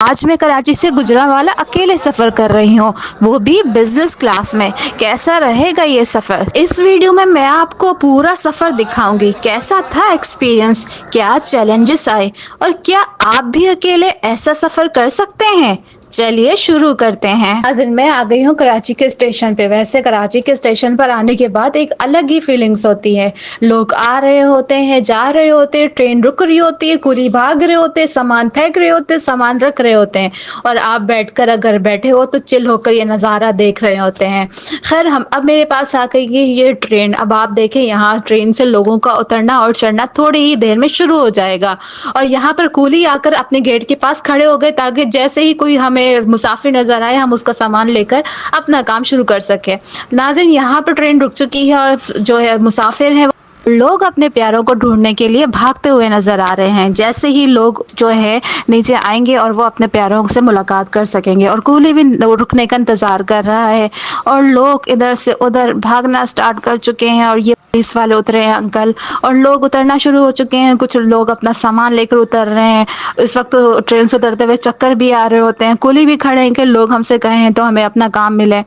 आज मैं कराची से गुजरांवाला अकेले सफ़र कर रही हूँ, वो भी बिजनेस क्लास में। कैसा रहेगा ये सफ़र? इस वीडियो में मैं आपको पूरा सफ़र दिखाऊंगी। कैसा था एक्सपीरियंस, क्या चैलेंजेस आए और क्या आप भी अकेले ऐसा सफ़र कर सकते हैं। चलिए शुरू करते हैं। आज मैं आ गई हूँ कराची के स्टेशन पे। वैसे कराची के स्टेशन पर आने के बाद एक अलग ही फीलिंग्स होती है। लोग आ रहे होते हैं, जा रहे होते हैं, ट्रेन रुक रही होती है, कुली भाग रहे होते हैं, सामान फेंक रहे होते हैं, सामान रख रहे होते हैं और आप बैठकर अगर बैठे हो तो चिल होकर ये नज़ारा देख रहे होते हैं। खैर हम अब मेरे पास आ गई ये ट्रेन। अब आप देखें यहाँ ट्रेन से लोगों का उतरना और चढ़ना थोड़ी ही देर में शुरू हो जाएगा और यहाँ पर कुली आकर अपने गेट के पास खड़े हो गए ताकि जैसे ही कोई हमें मुसाफिर नजर आए हम उसका सामान लेकर अपना काम शुरू कर सके। नाज़रीन, यहाँ पर ट्रेन रुक चुकी है और जो है मुसाफिर हैं लोग अपने प्यारों को ढूंढने के लिए भागते हुए नजर आ रहे हैं। जैसे ही लोग जो है नीचे आएंगे और वो अपने प्यारों से मुलाकात कर सकेंगे और कुली भी रुकने का इंतजार कर रहा है और लोग इधर से उधर भागना स्टार्ट कर चुके हैं और ये पुलिस वाले उतरे हैं अंकल और लोग उतरना शुरू हो चुके हैं। कुछ लोग अपना सामान लेकर उतर रहे हैं। इस वक्त तो ट्रेन से उतरते हुए चक्कर भी आ रहे होते हैं। कुली भी खड़े हैं कि लोग हमसे कहे हैं तो हमें अपना काम मिले।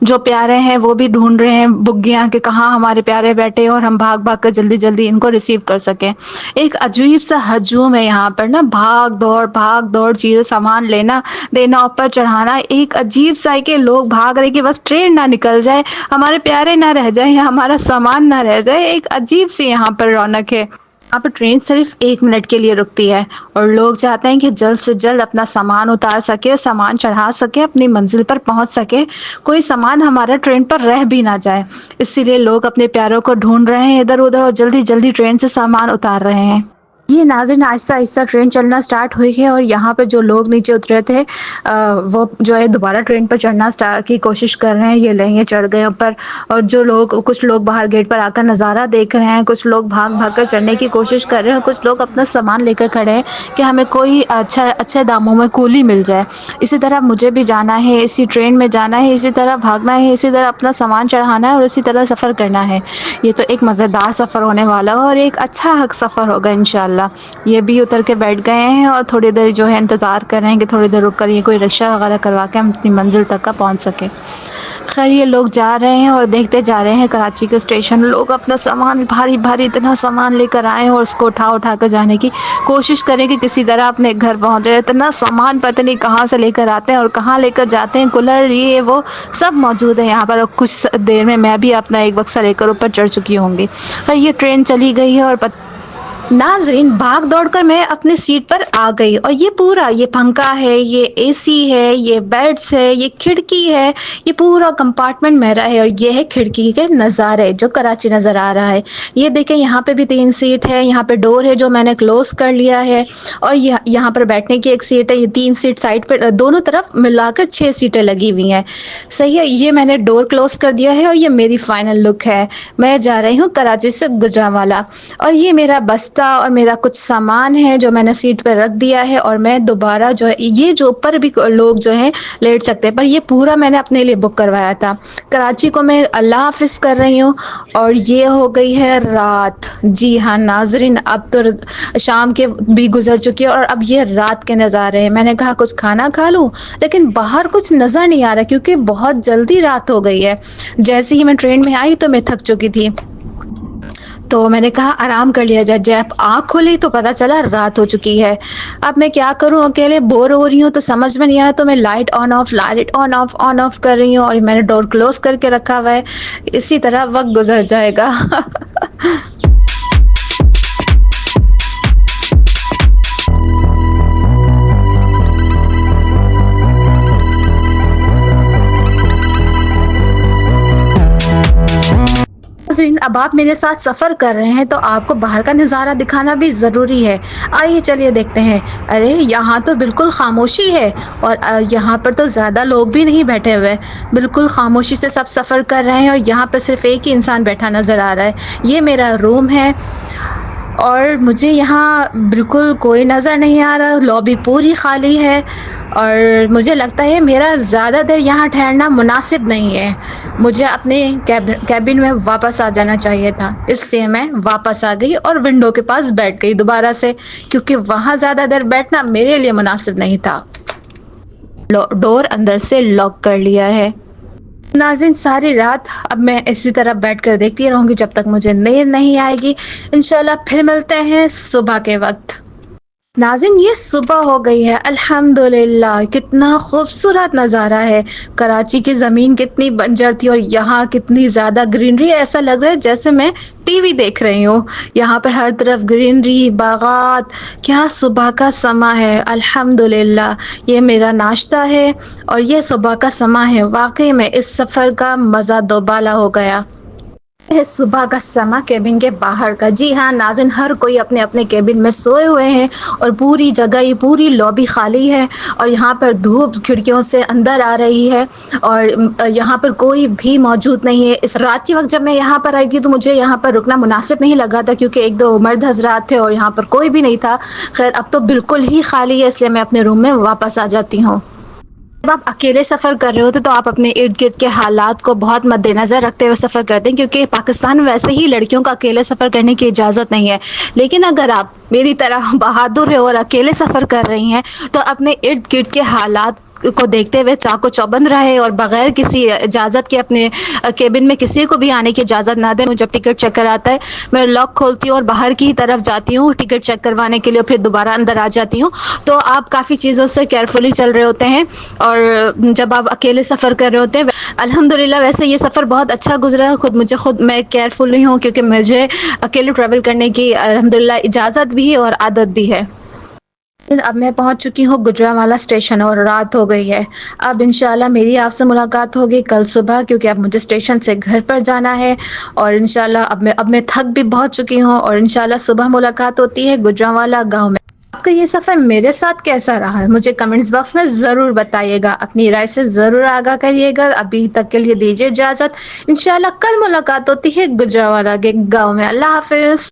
जो प्यारे हैं वो भी ढूंढ रहे हैं बुग्गियाँ कि कहाँ हमारे प्यारे बैठे और हम भाग भाग कर जल्दी जल्दी इनको रिसीव कर सकें। एक अजीब सा हजूम है यहाँ पर ना, भाग दौड़ चीज़ें सामान लेना देना ऊपर चढ़ाना। एक अजीब सा है कि लोग भाग रहे कि बस ट्रेन ना निकल जाए, हमारे प्यारे ना रह जाए या हमारा सामान ना रह जाए। एक अजीब सी यहाँ पर रौनक है। यहाँ पर ट्रेन सिर्फ 1 मिनट के लिए रुकती है और लोग चाहते हैं कि जल्द से जल्द अपना सामान उतार सके, सामान चढ़ा सके, अपनी मंजिल पर पहुंच सके, कोई सामान हमारा ट्रेन पर रह भी ना जाए। इसीलिए लोग अपने प्यारों को ढूंढ रहे हैं इधर उधर और जल्दी जल्दी ट्रेन से सामान उतार रहे हैं। ये नाज़रीन आहिस्ता आहिस्ता ट्रेन चलना स्टार्ट हुई है और यहाँ पे जो लोग नीचे उतरे थे वो जो है दोबारा ट्रेन पर चढ़ना स्टार्ट की कोशिश कर रहे हैं। ये लेंगे चढ़ गए ऊपर और जो लोग कुछ लोग बाहर गेट पर आकर नज़ारा देख रहे हैं, कुछ लोग भाग भाग कर चढ़ने की कोशिश कर रहे हैं, कुछ लोग अपना सामान लेकर खड़े हैं कि हमें कोई अच्छे दामों में कुली मिल जाए। इसी तरह मुझे भी जाना है, इसी ट्रेन में जाना है, इसी तरह भागना है, इसी तरह अपना सामान चढ़ाना है और इसी तरह सफ़र करना है। ये तो एक मज़ेदार सफ़र होने वाला है और एक अच्छा सफ़र होगा इंशाल्लाह। ये भी उतर के बैठ गए हैं और थोड़ी देर जो है इंतज़ार कर रहे हैं कि थोड़ी देर रुक कर ये कोई रिक्शा वगैरह करवा के हम अपनी मंजिल तक का पहुंच सके। खैर ये लोग जा रहे हैं और देखते जा रहे हैं कराची के स्टेशन। लोग अपना सामान भारी भारी इतना सामान लेकर आए और उसको उठा कर जाने की कोशिश करें कि किसी तरह अपने घर पहुंचे। इतना सामान पता नहीं कहाँ से लेकर आते हैं और कहाँ लेकर जाते हैं। कूलर ये वो सब मौजूद है यहाँ पर और कुछ देर में मैं भी अपना एक बक्सा लेकर ऊपर चढ़ चुकी होंगी। खैर ये ट्रेन चली गई है और नाज़रीन भाग दौड़ कर मैं अपनी सीट पर आ गई और ये पंखा है, ये एसी है, ये बेड्स है, ये खिड़की है, ये पूरा कंपार्टमेंट मेरा है और ये है खिड़की के नज़ारे जो कराची नज़र आ रहा है। ये देखें यहाँ पे भी 3 सीट है, यहाँ पे डोर है जो मैंने क्लोज कर लिया है और यहाँ पर बैठने की एक सीट है। ये 3 सीट साइड पर दोनों तरफ मिलाकर 6 सीटें लगी हुई हैं। सही है, ये मैंने डोर क्लोज कर दिया है और ये मेरी फाइनल लुक है। मैं जा रही हूँ कराची से गुजरांवाला और ये मेरा बस्ता और मेरा कुछ सामान है जो मैंने सीट पर रख दिया है और मैं दोबारा जो है ये जो ऊपर भी लोग जो है लेट सकते हैं पर ये पूरा मैंने अपने लिए बुक करवाया था। कराची को मैं अल्लाह हाफिज कर रही हूँ और ये हो गई है रात। जी हाँ नाजरीन, अब तो शाम के भी गुजर चुकी है और अब ये रात के नज़ारे हैं। मैंने कहा कुछ खाना खा लूँ लेकिन बाहर कुछ नज़र नहीं आ रहा क्योंकि बहुत जल्दी रात हो गई है। जैसे ही मैं ट्रेन में आई तो मैं थक चुकी थी तो मैंने कहा आराम कर लिया जाए। जब आँख खोली तो पता चला रात हो चुकी है। अब मैं क्या करूं, अकेले बोर हो रही हूं तो समझ में नहीं आ रहा तो मैं लाइट ऑन ऑफ कर रही हूं और मैंने डोर क्लोज करके रखा हुआ है। इसी तरह वक्त गुजर जाएगा। अब आप मेरे साथ सफ़र कर रहे हैं तो आपको बाहर का नज़ारा दिखाना भी ज़रूरी है। आइए चलिए देखते हैं। अरे यहाँ तो बिल्कुल खामोशी है और यहाँ पर तो ज़्यादा लोग भी नहीं बैठे हुए, बिल्कुल खामोशी से सब सफ़र कर रहे हैं और यहाँ पर सिर्फ एक ही इंसान बैठा नज़र आ रहा है। ये मेरा रूम है और मुझे यहाँ बिल्कुल कोई नज़र नहीं आ रहा, लॉबी पूरी खाली है और मुझे लगता है मेरा ज़्यादा देर यहाँ ठहरना मुनासिब नहीं है। मुझे अपने कैबिन में वापस आ जाना चाहिए था, इसलिए मैं वापस आ गई और विंडो के पास बैठ गई दोबारा से, क्योंकि वहाँ ज़्यादा देर बैठना मेरे लिए मुनासिब नहीं था। डोर अंदर से लॉक कर लिया है। नाज़रीन, सारी रात अब मैं इसी तरह बैठ कर देखती रहूँगी जब तक मुझे नींद नहीं आएगी। इंशाल्लाह फिर मिलते हैं सुबह के वक्त। नाज़रीन, ये सुबह हो गई है, अल्हम्दुलिल्लाह। कितना खूबसूरत नज़ारा है। कराची की ज़मीन कितनी बंजर थी और यहाँ कितनी ज़्यादा ग्रीनरी है। ऐसा लग रहा है जैसे मैं टीवी देख रही हूँ। यहाँ पर हर तरफ ग्रीनरी, बागात। क्या सुबह का समा है, अल्हम्दुलिल्लाह। ये मेरा नाश्ता है और ये सुबह का समा है। वाकई में इस सफ़र का मज़ा दोबाला हो गया है। सुबह का समा केबिन के बाहर का। जी हाँ नाज़रीन, हर कोई अपने अपने केबिन में सोए हुए हैं और पूरी जगह, ये पूरी लॉबी खाली है और यहाँ पर धूप खिड़कियों से अंदर आ रही है और यहाँ पर कोई भी मौजूद नहीं है। इस रात के वक्त जब मैं यहाँ पर आई थी तो मुझे यहाँ पर रुकना मुनासिब नहीं लगा था क्योंकि एक दो मर्द हजरात थे और यहाँ पर कोई भी नहीं था। खैर, अब तो बिल्कुल ही खाली है, इसलिए मैं अपने रूम में वापस आ जाती हूँ। जब आप अकेले सफ़र कर रहे होते तो आप अपने इर्द गिर्द के हालात को बहुत मद्देनज़र रखते हुए सफ़र करते हैं क्योंकि पाकिस्तान में वैसे ही लड़कियों को अकेले सफ़र करने की इजाज़त नहीं है। लेकिन अगर आप मेरी तरह बहादुर है और अकेले सफ़र कर रही हैं तो अपने इर्द गिर्द के हालात को देखते हुए चाको चौबंद रहे और बगैर किसी इजाज़त के अपने केबिन में किसी को भी आने की इजाज़त ना दें। मुझे जब टिकट चेक कराता है मैं लॉक खोलती हूँ और बाहर की तरफ जाती हूँ टिकट चेक करवाने के लिए, फिर दोबारा अंदर आ जाती हूँ। तो आप काफ़ी चीज़ों से केयरफुली चल रहे होते हैं और जब आप अकेले सफ़र कर रहे होते हैं। अल्हम्दुलिल्लाह वैसे ये सफ़र बहुत अच्छा गुजरा। खुद मैं केयरफुल नहीं हूँ क्योंकि मुझे अकेले ट्रैवल करने की अल्हम्दुलिल्लाह इजाज़त भी है और आदत भी है। अब मैं पहुंच चुकी हूँ गुजरांवाला स्टेशन और रात हो गई है। अब इंशाल्लाह मेरी आपसे मुलाकात होगी कल सुबह क्योंकि अब मुझे स्टेशन से घर पर जाना है और इंशाल्लाह अब मैं थक भी बहुत चुकी हूँ और इंशाल्लाह सुबह मुलाकात होती है गुजरांवाला गांव में। आपका ये सफ़र मेरे साथ कैसा रहा है मुझे कमेंट्स बॉक्स में ज़रूर बताइएगा। अपनी राय से ज़रूर आगाह करिएगा। अभी तक के लिए दीजिए इजाज़त। इंशाल्लाह कल मुलाकात होती है गुजरांवाला के गाँव में। अल्लाह हाफिज़।